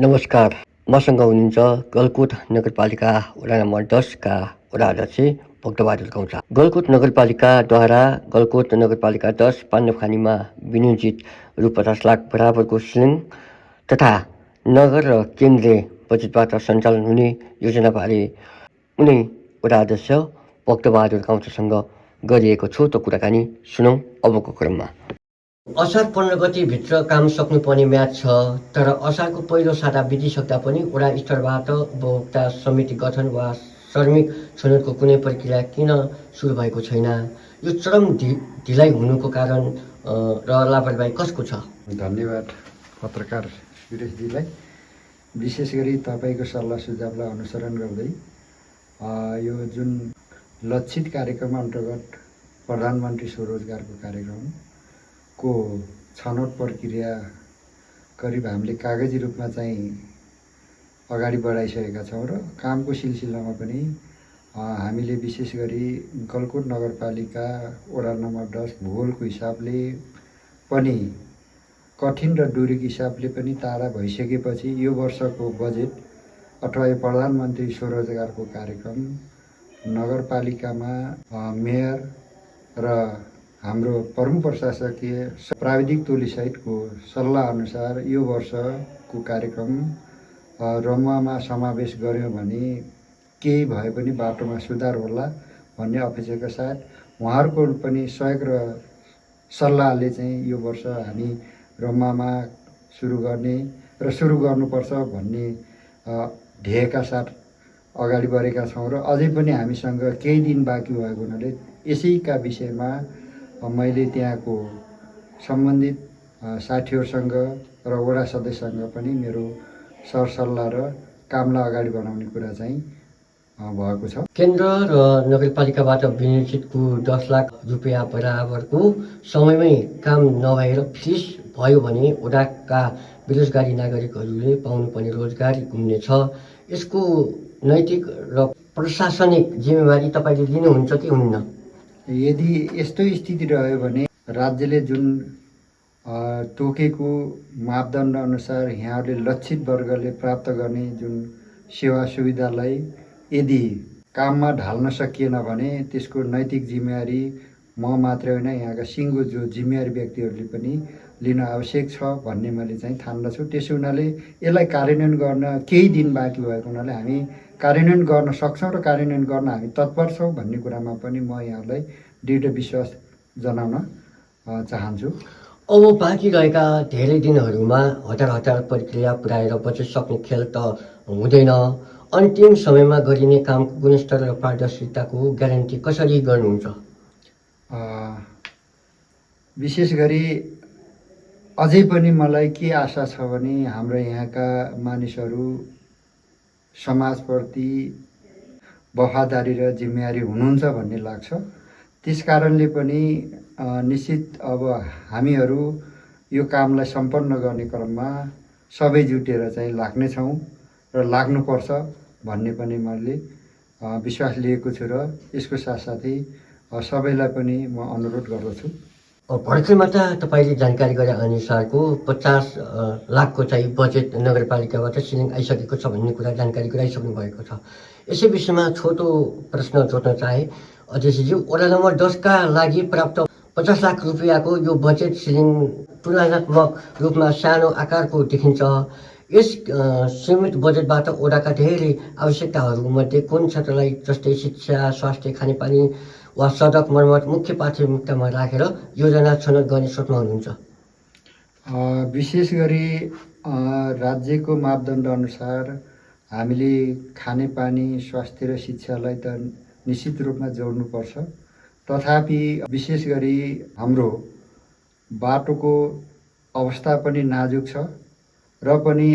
नमस्कार, मसँग हुनुहुन्छ गलकुट नगरपालिका वडा नम्बर 10 का वडा अध्यक्ष भक्तबहादुर कौचा। गलकुट नगरपालिकाद्वारा गलकुट नगरपालिका 10 पाण्डवखानीमा विनियोजित रु 50 लाख बराबरको सिलिङ तथा नगर र केन्द्रीय बजेटबाट सञ्चालन हुने योजनाबारे उनी वडा अध्यक्ष भक्तबहादुर कौचासँग गरिएको छोटो कुराकानी सुनौँ अबको क्रममा। असार 15 गतिभित्र काम सक्नुपर्ने म्याद छ, तर असारको पहिलो साता बितिसक्दा पनि वडा स्तरबाट उपभोक्ता समिति गठन वा श्रमिक छनौटको कुनै प्रक्रिया किन सुरु भएको छैन? यो चरम ढिलाइ हुनुको कारण र लापरवाही कसको छ? धन्यवाद पत्रकार सुरेशजीलाई। विशेष गरी तपाईँको सल्लाह सुझावलाई अनुसरण गर्दै यो जुन लक्षित कार्यक्रम अन्तर्गत प्रधानमन्त्री स्वरोजगारको कार्यक्रमको छनौट प्रक्रिया करिब हामीले कागजी रूपमा चाहिँ अगाडि बढाइसकेका छौँ र कामको सिलसिलामा पनि हामीले विशेष गरी गलकुट नगरपालिका वडा नम्बर 10 भूगोलको हिसाबले पनि कठिन र दूरीको हिसाबले पनि टाढा भइसकेपछि यो वर्षको बजेट अथवा यो प्रधानमन्त्री स्वरोजगारको कार्यक्रम नगरपालिकामा मेयर र हाम्रो प्रमुख प्रशासकीय प्राविधिक टोलीसहितको सल्लाह अनुसार यो वर्षको कार्यक्रम रमुवामा समावेश गर्यो भने केही भए पनि बाटोमा सुधार होला भन्ने अपेक्षाका साथ उहाँहरूको पनि सहयोग र सल्लाहले चाहिँ यो वर्ष हामी रमुवामा सुरु गर्ने र सुरु गर्नुपर्छ भन्ने ध्येयका साथ अगाडि बढेका छौँ र अझै पनि हामीसँग केही दिन बाँकी भएको हुनाले यसैका विषयमा मैले त्यहाँको सम्बन्धित साथीहरूसँग र वडा सदस्यसँग पनि मेरो सरसल्लाह र कामलाई अगाडि बढाउने कुरा चाहिँ भएको छ। केन्द्र र नगरपालिकाबाट विनियोजितको 10 लाख रुपियाँ बराबरको समयमै काम नभएर फ्रिज भयो भने वडाका बेरोजगारी नागरिकहरूले पाउनुपर्ने रोजगारी गुम्नेछ। यसको नैतिक र प्रशासनिक जिम्मेवारी तपाईँले लिनुहुन्छ कि हुन्न? यदि यस्तो स्थिति रह्यो भने राज्यले जुन तोकेको मापदण्ड अनुसार यहाँहरूले लक्षित वर्गले प्राप्त गर्ने जुन सेवा सुविधालाई यदि काममा ढाल्न सकिएन भने त्यसको नैतिक जिम्मेवारी म मात्रै होइन यहाँका सिङ्गो जो जिम्मेवारी व्यक्तिहरूले पनि लिन आवश्यक छ भन्ने मैले चाहिँ ठान्दछु। त्यसो हुनाले यसलाई कार्यान्वयन गर्न केही दिन बाँकी भएको हुनाले हामी कार्यान्वयन गर्न सक्छौँ र कार्यान्वयन गर्न हामी तत्पर छौँ भन्ने कुरामा पनि म यहाँलाई दृढ विश्वास जनाउन चाहन्छु। अब बाँकी रहेका धेरै दिनहरूमा हतार प्रक्रिया पुर्याएर बजेट सक्ने खेल त हुँदैन। अन्तिम समयमा गरिने कामको गुणस्तर र पारदर्शिताको ग्यारेन्टी कसरी गर्नुहुन्छ? विशेष गरी अझै पनि मलाई के आशा छ भने हाम्रो यहाँका मानिसहरू समाजप्रति वफादारी र जिम्मेवारी हुनुहुन्छ भन्ने लाग्छ। त्यस कारणले पनि निश्चित अब हामीहरू यो कामलाई सम्पन्न गर्ने क्रममा सबै जुटेर चाहिँ लाग्नेछौँ र लाग्नुपर्छ भन्ने पनि मैले विश्वास लिएको छु र यसको साथसाथै सबैलाई पनि म अनुरोध गर्दछु। भर्खर मात्र तपाईँले जानकारी गरे अनुसारको 50 लाखको चाहिँ बजेट नगरपालिकाबाट सिलिङ आइसकेको छ भन्ने कुरा जानकारी गराइसक्नु भएको छ। यसै विषयमा छोटो प्रश्न जोड्न चाहे अध्यक्षज्यू, वडा नम्बर 10 का लागि प्राप्त 50 लाख रुपियाँको यो बजेट सिलिङ तुलनात्मक रूपमा सानो आकारको देखिन्छ। यस सीमित बजेटबाट वडाका धेरै आवश्यकताहरूमध्ये कुन क्षेत्रलाई जस्तै शिक्षा, स्वास्थ्य, खानेपानी वा सडक मर्मत मुख्य प्राथमिकतामा राखेर योजना छनौट गर्ने सोचमा हुनुहुन्छ? विशेष गरी राज्यको मापदण्ड अनुसार हामीले खानेपानी, स्वास्थ्य र शिक्षालाई त निश्चित रूपमा जोड्नुपर्छ। तथापि विशेष गरी हाम्रो बाटोको अवस्था पनि नाजुक छ र पनि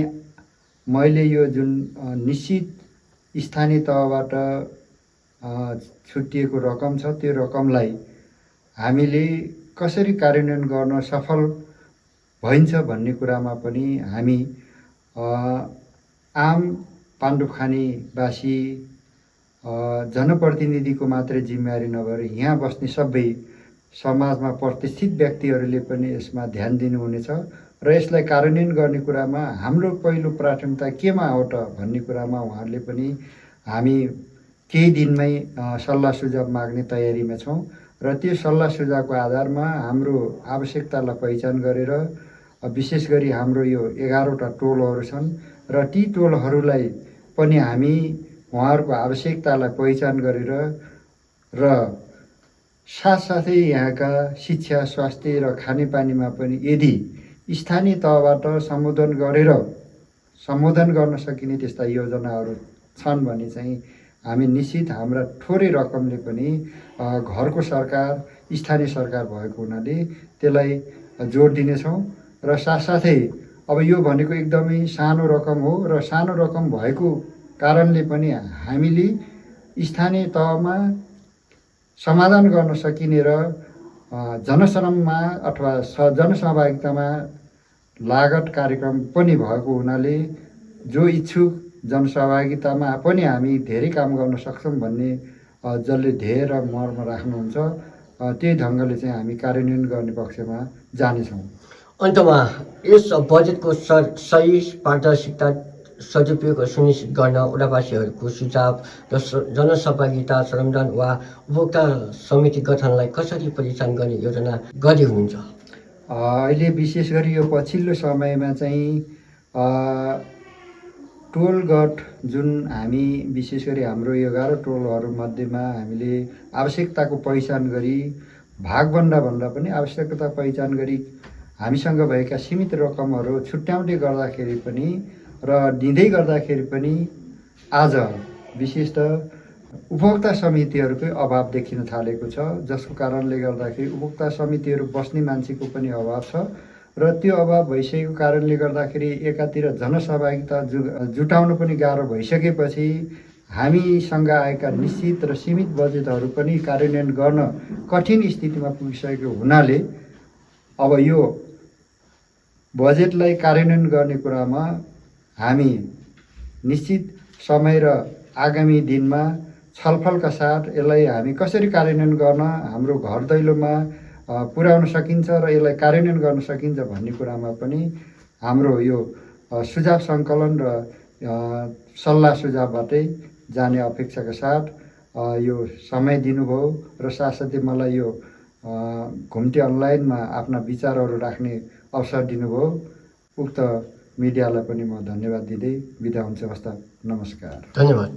मैले यो जुन निश्चित स्थानीय तहबाट छुट्टिएको रकम छ त्यो रकमलाई हामीले कसरी कार्यान्वयन गर्न सफल भइन्छ भन्ने कुरामा पनि हामी आम पाण्डुखानीवासी जनप्रतिनिधिको मात्रै जिम्मेवारी नभएर यहाँ बस्ने सबै समाजमा प्रतिष्ठित व्यक्तिहरूले पनि यसमा ध्यान दिनुहुनेछ र यसलाई कार्यान्वयन गर्ने कुरामा हाम्रो पहिलो प्राथमिकता केमा हो त भन्ने कुरामा उहाँहरूले पनि हामी केही दिनमै सल्लाह सुझाव माग्ने तयारीमा छौँ र त्यो सल्लाह सुझावको आधारमा हाम्रो आवश्यकतालाई पहिचान गरेर विशेष गरी हाम्रो यो 11वटा टोलहरू छन् र ती टोलहरूलाई पनि हामी उहाँहरूको आवश्यकतालाई पहिचान गरेर र साथसाथै यहाँका शिक्षा स्वास्थ्य र खानेपानीमा पनि यदि स्थानीय तहबाट सम्बोधन गर्न सकिने त्यस्ता योजनाहरू छन् भने चाहिँ हामी निश्चित हाम्रा थोरै रकमले पनि घरको सरकार स्थानीय सरकार भएको हुनाले त्यसलाई जोड दिनेछौँ र साथसाथै अब यो भनेको एकदमै सानो रकम हो र सानो रकम भएको कारणले पनि हामीले स्थानीय तहमा समाधान गर्न सकिने र जनश्रममा अथवा जनसहभागितामा लागत कार्यक्रम पनि भएको हुनाले जो इच्छुक जनसहभागितामा पनि हामी धेरै काम गर्न सक्छौँ भन्ने जसले ध्येय र मर्म राख्नुहुन्छ त्यही ढङ्गले चाहिँ हामी कार्यान्वयन गर्ने पक्षमा जानेछौँ। अन्तमा यस बजेटको सही पारदर्शिता सदुपयोग सुनिश्चित गर्न वडावासीहरूको सुझाव र जनसहभागिता श्रमदान वा उपभोक्ता समिति गठनलाई कसरी परिचालन गर्ने योजना गर्दै हुनुहुन्छ? अहिले विशेष गरी यो पछिल्लो समयमा चाहिँ टोलगठ जुन हामी विशेष गरी हाम्रो 11 टोलहरूमध्येमा हामीले आवश्यकताको पहिचान गरी भागभन्दा पनि आवश्यकता पहिचान गरी हामीसँग भएका सीमित रकमहरू छुट्याउँदै गर्दाखेरि पनि र दिँदै गर्दाखेरि पनि आज विशेषतः उपभोक्ता समितिहरूकै अभाव देखिन थालेको छ, जसको कारणले गर्दाखेरि उपभोक्ता समितिहरू बस्ने मान्छेको पनि अभाव छ र त्यो अभाव भइसकेको कारणले गर्दाखेरि एकातिर जनसहभागिता जुटाउन पनि गाह्रो भइसकेपछि हामीसँग आएका निश्चित र सीमित बजेटहरू पनि कार्यान्वयन गर्न कठिन स्थितिमा पुगिसकेको हुनाले अब यो बजेटलाई कार्यान्वयन गर्ने कुरामा हामी निश्चित समय र आगामी दिनमा छलफलका साथ यसलाई हामी कसरी कार्यान्वयन गर्न हाम्रो घर दैलोमा पुर्याउन सकिन्छ र यसलाई कार्यान्वयन गर्न सकिन्छ भन्ने कुरामा पनि हाम्रो यो सुझाव सङ्कलन र सल्लाह सुझावबाटै जाने अपेक्षाका साथ यो समय दिनुभयो र साथसाथै मलाई यो घुम्ती अनलाइनमा आफ्ना विचारहरू राख्ने अवसर दिनुभयो। उक्त मिडियालाई पनि म धन्यवाद दिँदै बिदा हुन्छ। हवस् त, नमस्कार। धन्यवाद।